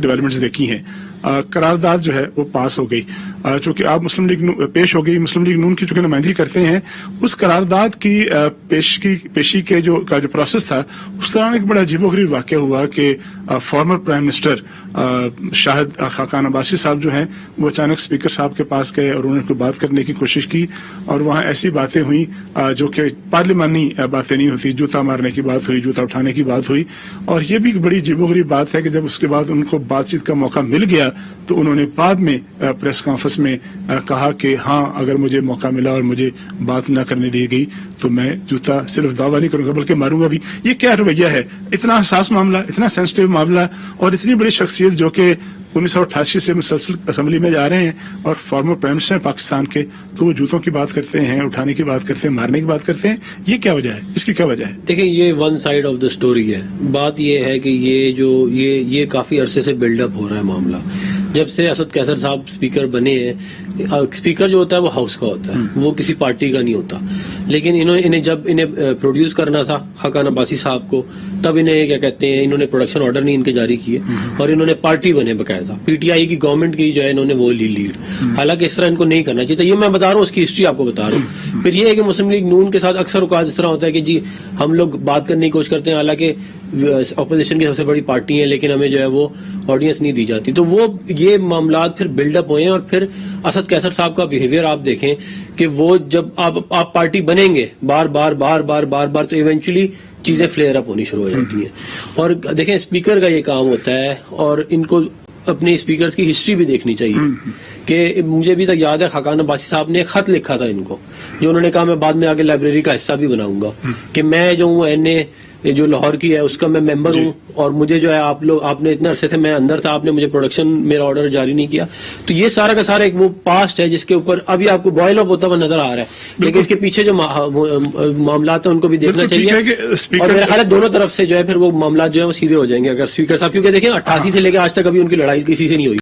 Developments دیکھی ہیں. قرارداد جو ہے وہ پاس ہو گئی, چونکہ آپ مسلم لیگ پیش ہو گئی, مسلم لیگ نون کی چونکہ نمائندگی کرتے ہیں, اس قرارداد کی پیشی کے جو پروسیس تھا اس دوران ایک بڑا عجیب و غریب واقعہ ہوا کہ former prime minister Shahid Khaqan Abbasi صاحب جو ہیں وہ اچانک اسپیکر صاحب کے پاس گئے اور انہوں نے کوئی بات کرنے کی کوشش کی, اور وہاں ایسی باتیں ہوئیں جو کہ پارلیمانی باتیں نہیں ہوتی, جوتا مارنے کی بات ہوئی, جوتا اٹھانے کی بات ہوئی. اور یہ بھی ایک بڑی عجیب و غریب بات ہے کہ جب اس کے بعد ان کو بات چیت کا موقع مل گیا تو انہوں نے بعد میں پریس کانفرنس میں کہا کہ ہاں اگر مجھے موقع ملا اور مجھے بات نہ کرنے دی گئی تو میں جوتا صرف دعویٰ نہیں کروں گا بلکہ ماروں گا بھی. یہ کیا رویہ ہے؟ اتنا حساس معاملہ, اتنا سینسٹیو معاملہ, اور اتنی بڑی شخصیت جو کہ 1988 سے مسلسل اسمبلی میں جا رہے ہیں اور فارمر پرائم منسٹر ہیں پاکستان کے, تو وہ جوتوں کی بات کرتے ہیں, اٹھانے کی بات کرتے ہیں, مارنے کی بات کرتے ہیں. یہ کیا وجہ ہے؟ اس کی کیا وجہ ہے؟ دیکھیں یہ one side of the story ہے. بات یہ ہے کہ یہ کافی عرصے سے بلڈ اپ ہو رہا ہے معاملہ. جب سے اسد قیصر صاحب اسپیکر بنے ہیں, اسپیکر جو ہوتا ہے وہ ہاؤس کا ہوتا ہے, وہ کسی پارٹی کا نہیں ہوتا. لیکن جب انہیں پروڈیوس کرنا تھا خاقان عباسی صاحب کو, تب انہیں کیا کہتے ہیں, انہوں نے پروڈکشن آرڈر نہیں ان کے جاری کیے اور انہوں نے پارٹی بنے باقاعدہ. پی ٹی آئی کی گورنمنٹ کی جو ہے انہوں نے وہ لی لیڈ. حالانکہ اس طرح ان کو نہیں کرنا چاہیے. تو یہ میں بتا رہا ہوں, اس کی ہسٹری آپ کو بتا رہا ہوں. پھر یہ ہے کہ مسلم لیگ نون کے ساتھ اکثر اوقات اس طرح ہوتا ہے کہ جی ہم لوگ بات کرنے کی کوشش کرتے ہیں, حالانکہ اپوزیشن کی سب سے بڑی پارٹی ہے, لیکن ہمیں جو ہے وہ آڈینس نہیں دی جاتی. تو وہ یہ معاملات پھر بلڈ اپ ہوئے ہیں. اور پھر اسد قیصر صاحب کا بیہیویئر آپ دیکھیں کہ وہ جب آپ پارٹی بنیں گے بار بار تو ایونچولی چیزیں فلیئر اپ ہونی شروع ہو جاتی ہیں. اور دیکھیں اسپیکر کا یہ کام ہوتا ہے, اور ان کو اپنے اسپیکرز کی ہسٹری بھی دیکھنی چاہیے. کہ مجھے بھی تک یاد ہے خاقان عباسی صاحب نے خط لکھا تھا ان کو, جو انہوں نے کہا میں بعد میں آگے لائبریری کا حصہ بھی بناؤں گا, کہ میں جو ہوں این اے جو لاہور کی ہے اس کا میں ممبر ہوں, اور مجھے جو ہے آپ نے اتنے عرصے سے میں اندر تھا, آپ نے مجے پروڈکشن میرا آرڈر جاری نہیں کیا. تو یہ سارا کا سارا ایک وہ پاسٹ ہے جس کے اوپر ابھی آپ کو بوائل اپ ہوتا ہوا نظر آ رہا ہے. لیکن اس کے پیچھے جو معاملات ہیں ان کو بھی دیکھنا چاہیے, اور میرا خیال ہے دونوں طرف سے جو ہے پھر وہ معاملات جو ہے وہ سیدھے ہو جائیں گے اگر اسپیکر صاحب, کیونکہ دیکھیں 88 سے لے کے آج تک ابھی ان کی لڑائی کسی سے نہیں ہوئی.